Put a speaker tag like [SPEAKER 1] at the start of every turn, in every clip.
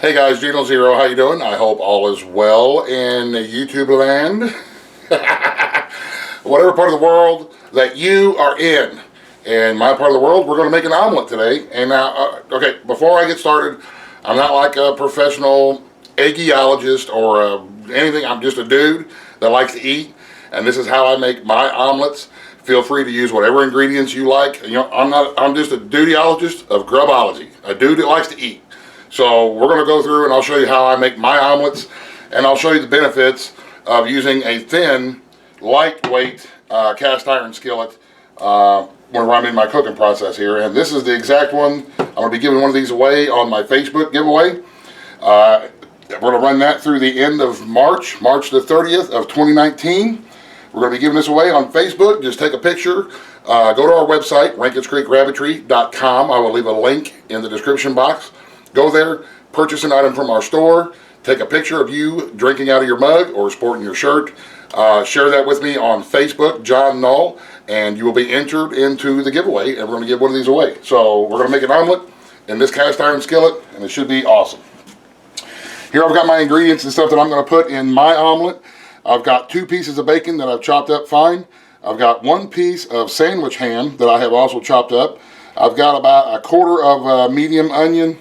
[SPEAKER 1] Hey guys, Geno Zero, how you doing? I hope all is well in YouTube land. Whatever part of the world that you are in. In my part of the world, we're going to make an omelet today. And now, okay, before I get started, I'm not like a professional eggologist or anything. I'm just a dude that likes to eat. And this is how I make my omelets. Feel free to use whatever ingredients you like. You know, I'm just a dudeologist of grubology. A dude that likes to eat. So we're going to go through and I'll show you how I make my omelets, and I'll show you the benefits of using a thin, lightweight cast iron skillet when I'm in my cooking process here. And this is the exact one. I'm going to be giving one of these away on my Facebook giveaway. We're going to run that through the end of March the 30th of 2019. We're going to be giving this away on Facebook. Just take a picture. Go to our website, RankinsCreekRabbitry.com. I will leave a link in the description box. Go there, purchase an item from our store, take a picture of you drinking out of your mug or sporting your shirt. Share that with me on Facebook, John Null, and you will be entered into the giveaway, and we're going to give one of these away. So we're going to make an omelet in this cast iron skillet, and it should be awesome. Here I've got my ingredients and stuff that I'm going to put in my omelet. I've got 2 pieces of bacon that I've chopped up fine. I've got 1 piece of sandwich ham that I have also chopped up. I've got about 1/4 of medium onion.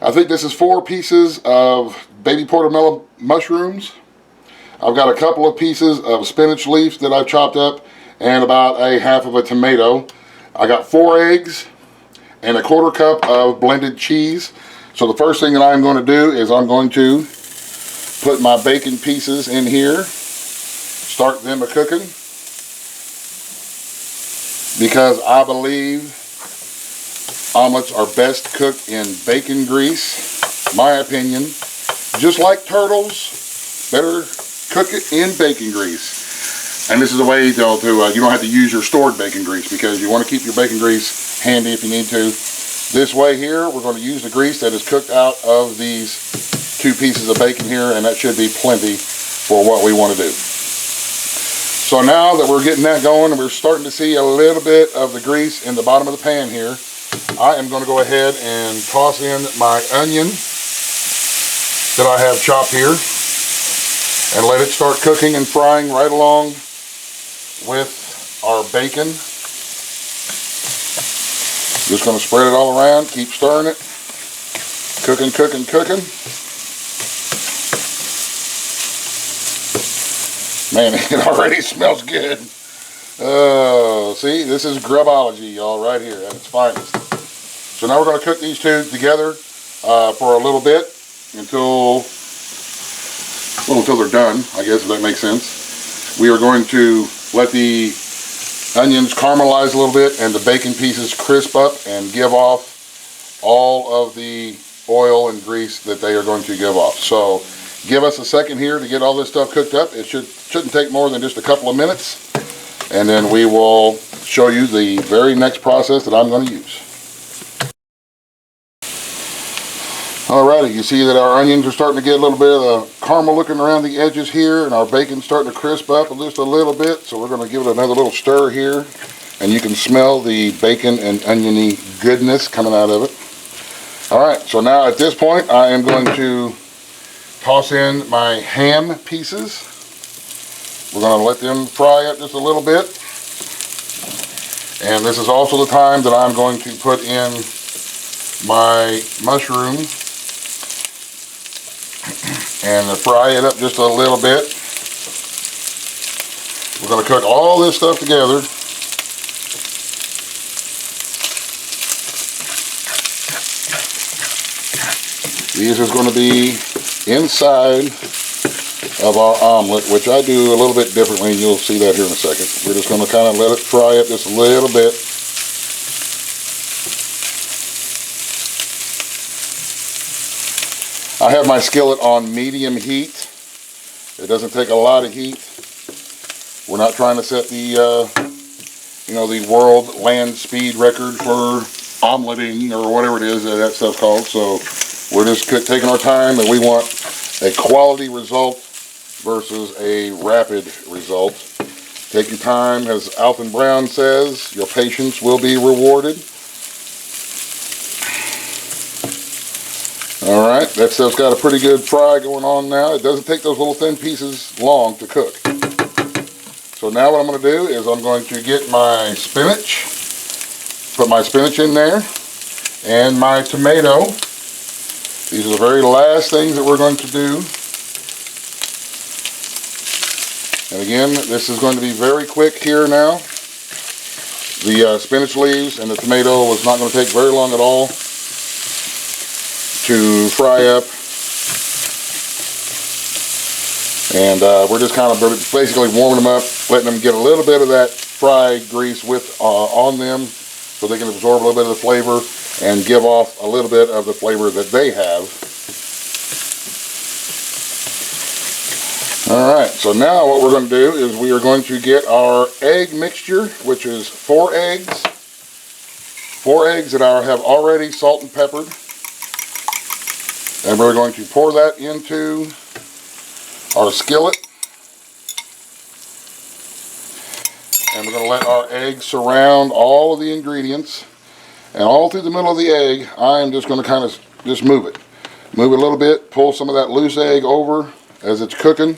[SPEAKER 1] I think this is 4 pieces of baby portobello mushrooms. I've got a couple of pieces of spinach leaves that I've chopped up, and about 1/2 of a tomato. I got 4 eggs and 1/4 cup of blended cheese. So the first thing that I'm going to do is I'm going to put my bacon pieces in here, start them a-cooking, because I believe omelets are best cooked in bacon grease, my opinion. Just like turtles, better cook it in bacon grease. And this is a way to you don't have to use your stored bacon grease, because you want to keep your bacon grease handy if you need to. This way here, we're going to use the grease that is cooked out of these 2 pieces of bacon here, and that should be plenty for what we want to do. So now that we're getting that going, and we're starting to see a little bit of the grease in the bottom of the pan here, I am going to go ahead and toss in my onion that I have chopped here and let it start cooking and frying right along with our bacon. Just going to spread it all around, keep stirring it, cooking, cooking, cooking. Man, it already smells good. Oh, see, this is grubology, y'all, right here at its finest. So now we're going to cook these 2 together for a little bit until they're done, I guess, if that makes sense. We are going to let the onions caramelize a little bit and the bacon pieces crisp up and give off all of the oil and grease that they are going to give off. So give us a second here to get all this stuff cooked up. It shouldn't take more than just a couple of minutes. And then we will show you the very next process that I'm going to use. Alrighty, you see that our onions are starting to get a little bit of caramel looking around the edges here, and our bacon's starting to crisp up just a little bit. So we're going to give it another little stir here, and you can smell the bacon and oniony goodness coming out of it. Alright, so now at this point I am going to toss in my ham pieces. We're going to let them fry up just a little bit. And this is also the time that I'm going to put in my mushroom and fry it up just a little bit. We're going to cook all this stuff together. These is going to be inside of our omelet, which I do a little bit differently, and you'll see that here in a second. We're just going to kind of let it fry up just a little bit. I have my skillet on medium heat. It doesn't take a lot of heat. We're not trying to set the the world land speed record for omeletting or whatever it is that stuff's called. So we're just taking our time, and we want a quality result versus a rapid result. Take your time, as Alton Brown says, your patience will be rewarded. Alright, that stuff's got a pretty good fry going on now. It doesn't take those little thin pieces long to cook. So now what I'm going to do is I'm going to get my spinach, put my spinach in there, and my tomato. These are the very last things that we're going to do. And again, this is going to be very quick here now. The spinach leaves and the tomato is not going to take very long at all to fry up. And we're just kind of basically warming them up, letting them get a little bit of that fried grease on them so they can absorb a little bit of the flavor and give off a little bit of the flavor that they have. Alright, so now what we're going to do is we are going to get our egg mixture, which is 4 eggs. 4 eggs that I have already salt and peppered. And we're going to pour that into our skillet. And we're going to let our egg surround all of the ingredients. And all through the middle of the egg, I am just going to kind of just move it. Move it a little bit, pull some of that loose egg over as it's cooking.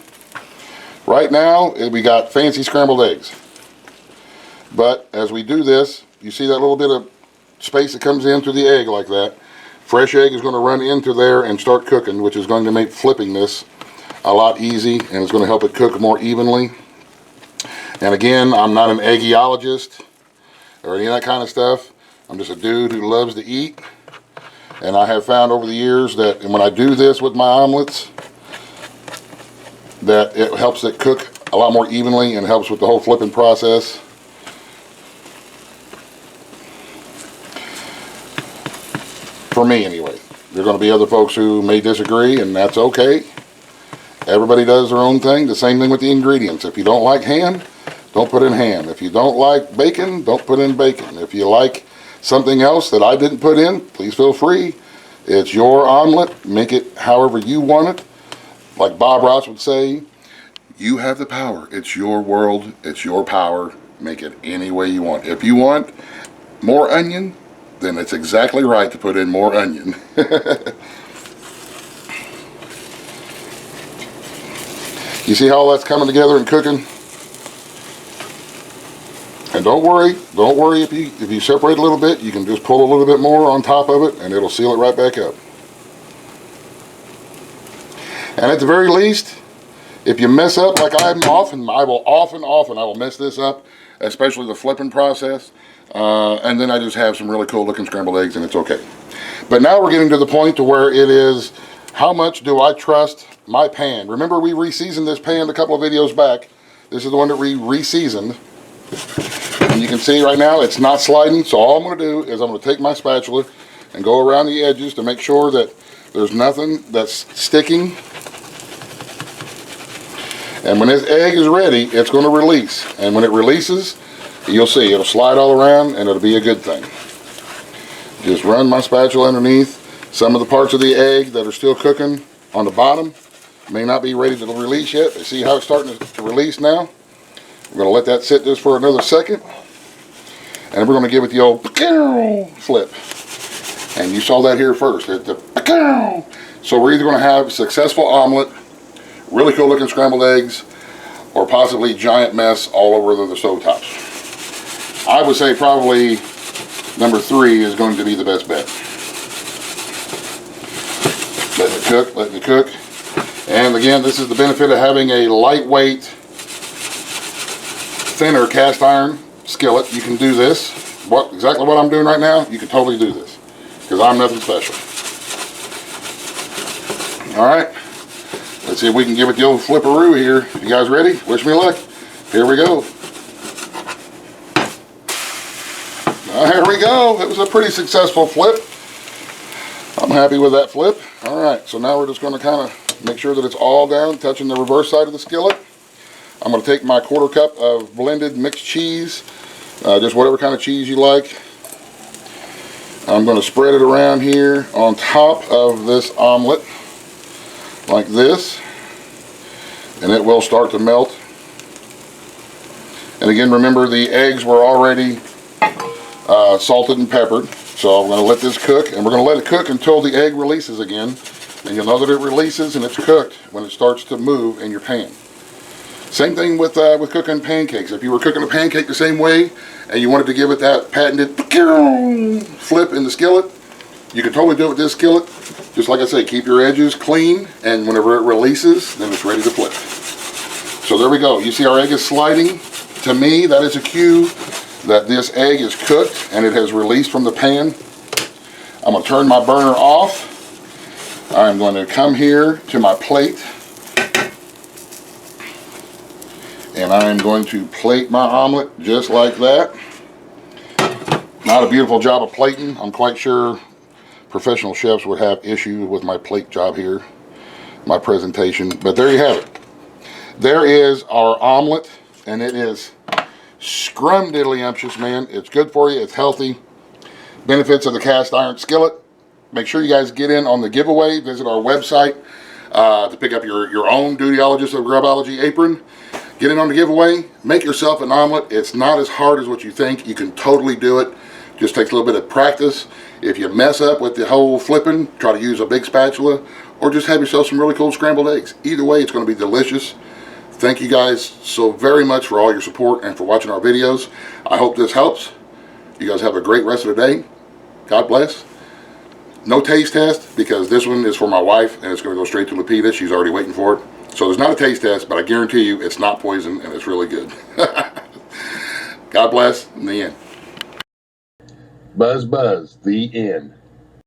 [SPEAKER 1] Right now, we got fancy scrambled eggs. But as we do this, you see that little bit of space that comes into the egg like that. Fresh egg is going to run into there and start cooking, which is going to make flipping this a lot easy, and it's going to help it cook more evenly. And again, I'm not an eggyologist or any of that kind of stuff. I'm just a dude who loves to eat. And I have found over the years that when I do this with my omelets, that it helps it cook a lot more evenly and helps with the whole flipping process. For me anyway. There are going to be other folks who may disagree, and that's okay. Everybody does their own thing. The same thing with the ingredients. If you don't like ham, don't put in ham. If you don't like bacon, don't put in bacon. If you like something else that I didn't put in, please feel free. It's your omelet. Make it however you want it. Like Bob Ross would say, you have the power. It's your world. It's your power. Make it any way you want. If you want more onion, then it's exactly right to put in more onion. You see how that's coming together and cooking? And don't worry if you separate a little bit, you can just pull a little bit more on top of it and it'll seal it right back up. And at the very least, if you mess up like I will often mess this up, especially the flipping process, and then I just have some really cool looking scrambled eggs and it's okay. But now we're getting to the point to where it is, how much do I trust my pan? Remember we re-seasoned this pan a couple of videos back. This is the one that we re-seasoned. And you can see right now it's not sliding, so all I'm going to do is I'm going to take my spatula and go around the edges to make sure that there's nothing that's sticking. And when this egg is ready, it's going to release. And when it releases, you'll see it'll slide all around and it'll be a good thing. Just run my spatula underneath. Some of the parts of the egg that are still cooking on the bottom may not be ready to release yet. You see how it's starting to release now? We're going to let that sit just for another second. And we're going to give it the old flip. And you saw that here first. So we're either going to have a successful omelet, really cool looking scrambled eggs, or possibly giant mess all over the stove tops. I would say probably number 3 is going to be the best bet. Letting it cook. And again, this is the benefit of having a lightweight, thinner cast iron skillet. You can do this. Exactly what I'm doing right now, you can totally do this. Because I'm nothing special. Alright. Let's see if we can give it the old flipperoo here. You guys ready? Wish me luck. Here we go. Here we go. It was a pretty successful flip. I'm happy with that flip. Alright, so now we're just going to kind of make sure that it's all down, touching the reverse side of the skillet. I'm going to take my 1/4 cup of blended mixed cheese, just whatever kind of cheese you like. I'm going to spread it around here on top of this omelet, like this, and it will start to melt. And again, remember the eggs were already salted and peppered, So I'm going to let this cook, and we're going to let it cook until the egg releases again. And you'll know that it releases and it's cooked when it starts to move in your pan. Same thing with cooking pancakes. If you were cooking a pancake the same way and you wanted to give it that patented flip in the skillet, you can totally do it with this skillet. Just like I say, keep your edges clean, and whenever it releases, then it's ready to flip. So there we go. You see our egg is sliding. To me, that is a cue that this egg is cooked and it has released from the pan. I'm going to turn my burner off. I'm going to come here to my plate, and I'm going to plate my omelet just like that. Not a beautiful job of plating. I'm quite sure professional chefs would have issues with my plate job here, my presentation, but there you have it. There is our omelet, and it is scrumdiddlyumptious, man. It's good for you. It's healthy. Benefits of the cast iron skillet. Make sure you guys get in on the giveaway. Visit our website to pick up your own Dutyologist of Grubology apron. Get in on the giveaway. Make yourself an omelet. It's not as hard as what you think. You can totally do it. Just takes a little bit of practice. If you mess up with the whole flipping, try to use a big spatula, or just have yourself some really cool scrambled eggs. Either way, it's going to be delicious. Thank you guys so very much for all your support and for watching our videos. I hope this helps. You guys have a great rest of the day. God bless. No taste test, because this one is for my wife and it's going to go straight to Lupita. She's already waiting for it. So there's not a taste test, but I guarantee you it's not poison and it's really good. God bless. In the end.
[SPEAKER 2] Buzz, buzz, the end.